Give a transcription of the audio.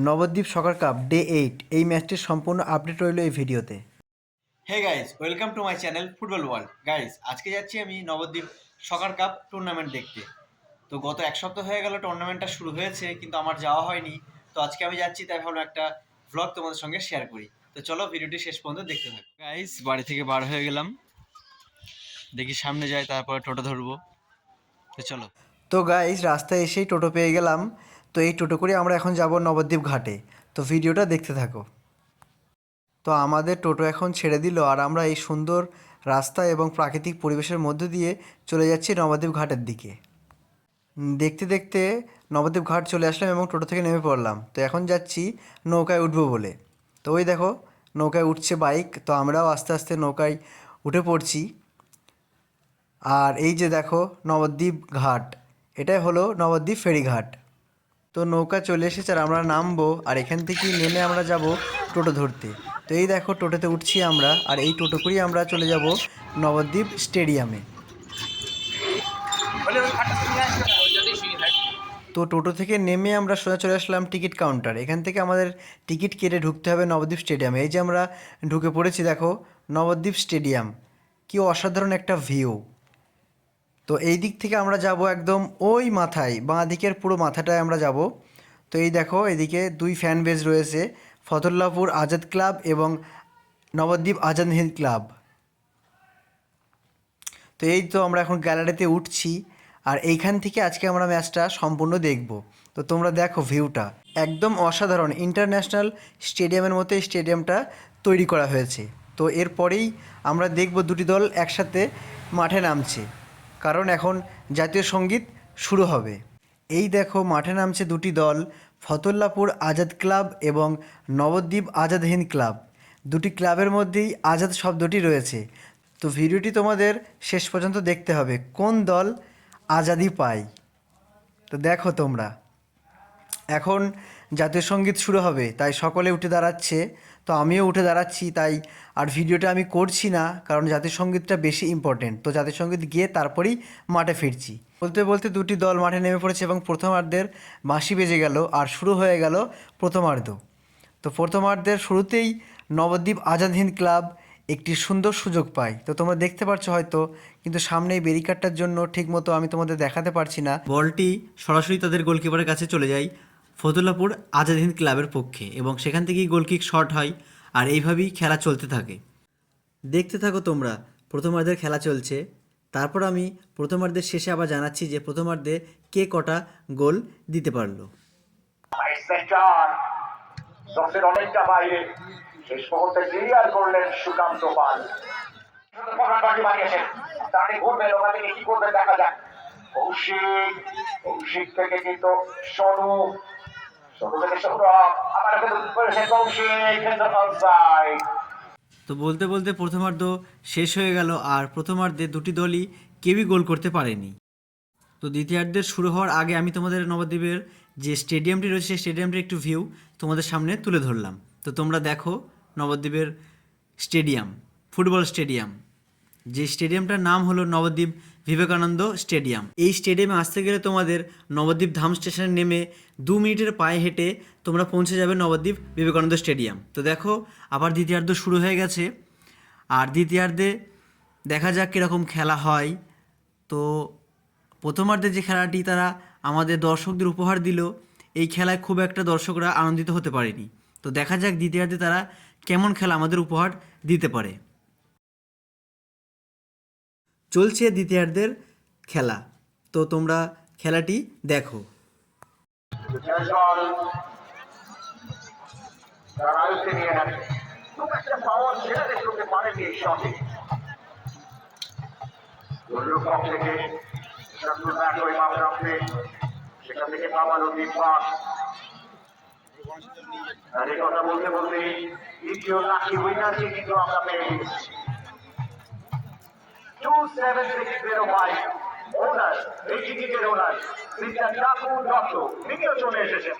নবদ্বীপ সকার cup day 8 এই ম্যাচটির সম্পূর্ণ update রইল এই ভিডিওতে। Hey guys, welcome to my channel football world. Guys, আজকে যাচ্ছি আমি নবদ্বীপ সকার কাপ টুর্নামেন্ট দেখতে। তো গত এক সপ্তাহ হয়ে গেল টুর্নামেন্টটা শুরু হয়েছে, কিন্তু আমার যাওয়া হয়নি। তো আজকে আমি যাচ্ছি, তাই ভাবলাম একটা ভ্লগ তোমাদের সঙ্গে শেয়ার করি। তো চলো ভিডিওটি শেষ পর্যন্ত দেখতে থাকো। গাইজ, বাড়ি থেকে বার হয়ে গেলাম, দেখি সামনে যাই, তারপরে টোটো ধরবো। তো চলো। তো গাইজ, রাস্তায় এসেই টোটো পেয়ে গেলাম। তো এই টোটো করে আমরা এখন যাব নবদ্বীপ ঘাটে। তো ভিডিওটা দেখতে থাকো। তো আমাদের টোটো এখন ছেড়ে দিল, আর আমরা এই সুন্দর রাস্তা এবং প্রাকৃতিক পরিবেশের মধ্য দিয়ে চলে যাচ্ছি নবদ্বীপ ঘাটের দিকে। দেখতে দেখতে নবদ্বীপ ঘাট চলে আসলাম এবং টোটো থেকে নেমে পড়লাম। তো এখন যাচ্ছি নৌকায় উঠবো বলে। তো ওই দেখো, নৌকায় উঠছে বাইক। তো আমরাও আস্তে আস্তে নৌকায় উঠে পড়ছি। আর এই যে দেখো নবদ্বীপ ঘাট, এটাই হলো নবদ্বীপ ফেরিঘাট। তো নৌকা চলে এসেছে আর আমরা নামবো, আর এখান থেকেই নেমে আমরা যাব টোটো ধরতে। তো এই দেখো টোটোতে উঠছি আমরা, আর এই টোটো করেই আমরা চলে যাব নবদ্বীপ স্টেডিয়ামে। তো টোটো থেকে নেমে আমরা সোজা চলে আসলাম টিকিট কাউন্টার। এখান থেকে আমাদের টিকিট কেটে ঢুকতে হবে নবদ্বীপ স্টেডিয়ামে। এই যে আমরা ঢুকে পড়েছি, দেখো নবদ্বীপ স্টেডিয়াম, কি অসাধারণ একটা ভিউ। তো এই দিক থেকে আমরা যাব একদম ওই মাথায়, বাঁ দিকের পুরো মাথাটায় আমরা যাব। তো এই দেখো, এদিকে দুই ফ্যান বেজ রয়েছে, ফতুল্লাপুর আজাদ ক্লাব এবং নবদ্বীপ আজাদ হিন্দ ক্লাব। তো এই তো আমরা এখন গ্যালারিতে উঠছি, আর এইখান থেকে আজকে আমরা ম্যাচটা সম্পূর্ণ দেখব। তো তোমরা দেখো ভিউটা একদম অসাধারণ। ইন্টারন্যাশনাল স্টেডিয়ামের মতো এই স্টেডিয়ামটা তৈরি করা হয়েছে। তো এরপরেই আমরা দেখব দুটি দল একসাথে মাঠে নামছে, কারণ এখন জাতীয় সঙ্গীত শুরু হবে। এই দেখো মাঠে নামছে দুটি দল, ফতুল্লাপুর আজাদ ক্লাব এবং নবদ্বীপ আজাদ হিন্দ ক্লাব। দুটি ক্লাবের মধ্যেই আজাদ শব্দটি রয়েছে। তো ভিডিওটি তোমাদের শেষ পর্যন্ত দেখতে হবে, কোন দল আজাদি পায়। তো দেখো তোমরা, এখন জাতীয় সঙ্গীত শুরু হবে, তাই সকলে উঠে দাঁড়াচ্ছে। তো আমিও উঠে দাঁড়াচ্ছি, তাই আর ভিডিওটা আমি করছি না, কারণ জাতীয় সঙ্গীতটা বেশি ইম্পর্টেন্ট। তো জাতীয় সঙ্গীত গিয়ে তারপরেই মাঠে ফিরছি। বলতে বলতে দুটি দল মাঠে নেমে পড়েছে এবং প্রথমার্ধের বাঁশি বেজে গেল আর শুরু হয়ে গেল প্রথমার্ধ। তো প্রথমার্ধের শুরুতেই নবদ্বীপ আজাদ হিন্দ ক্লাব একটি সুন্দর সুযোগ পায়। তো তোমরা দেখতে পাচ্ছ হয়তো, কিন্তু সামনে এই ব্যারিকারটার জন্য ঠিকমতো আমি তোমাদের দেখাতে পারছি না। বলটি সরাসরি তাদের গোলকিপারের কাছে চলে যায় ফতুল্লাপুর আজাদ হিন্দ ক্লাবের পক্ষে, এবং সেখান থেকেই গোলকিক শট হয়। আর এইভাবেই খেলা চলতে থাকে। দেখতে থাকো তোমরা, প্রথমার্ধের খেলা চলছে। তারপর আমি প্রথমার্ধের শেষে আবার জানাচ্ছি যে প্রথমার্ধে কে কটা গোল দিতে পারলো। অনেকটা বাইরে শেষ মুহূর্তে ক্লিয়ার করলেন সুকান্ত পাল। ঘুরবেন ওখান থেকে কি করবেন দেখা যাক। কৌশিক থেকে কিন্তু সোনু থেকে সৌরভ, আবার কৌশিক। তো বলতে বলতে প্রথমার্ধ শেষ হয়ে গেল, আর প্রথমার্ধে দুটি দলই কেউই গোল করতে পারেনি। তো দ্বিতীয়ার্ধের শুরু হওয়ার আগে আমি তোমাদের নবদ্বীপের যে স্টেডিয়ামটি রয়েছে সেই স্টেডিয়ামটির একটু ভিউ তোমাদের সামনে তুলে ধরলাম। তো তোমরা দেখো নবদ্বীপের স্টেডিয়াম, ফুটবল স্টেডিয়াম, যে স্টেডিয়ামটার নাম হলো নবদ্বীপ বিবেকানন্দ স্টেডিয়াম। এই স্টেডিয়ামে আসতে গেলে তোমাদের নবদ্বীপ ধাম স্টেশনে নেমে 2 মিনিটের পায়ে হেঁটে তোমরা পৌঁছে যাবে নবদ্বীপ বিবেকানন্দ স্টেডিয়াম। তো দেখো আবার দ্বিতীয়ার্ধ শুরু হয়ে গেছে, আর দ্বিতীয়ার্ধে দেখা যাক কীরকম খেলা হয়। তো প্রথমার্ধে যে খেলাটি তারা আমাদের দর্শকদের উপহার দিল, এই খেলায় খুব একটা দর্শকরা আনন্দিত হতে পারেনি। তো দেখা যাক দ্বিতীয়ার্ধে তারা কেমন খেলা আমাদের উপহার দিতে পারে। চলছে দ্বিতীয়ার্ধের খেলা, তো তোমরা খেলাটি দেখো। সেখান থেকে পাবালো বিপাস, আর এই কথা বলতে বলতে দ্বিতীয় লাকি উইনারকে কিন্তু আমরা পেয়ে গেছি 2760 ওনার, এই টিকিটের ওনার মিস্টার ঠাকুর দত্ত, তিনিও চলে এসেছেন।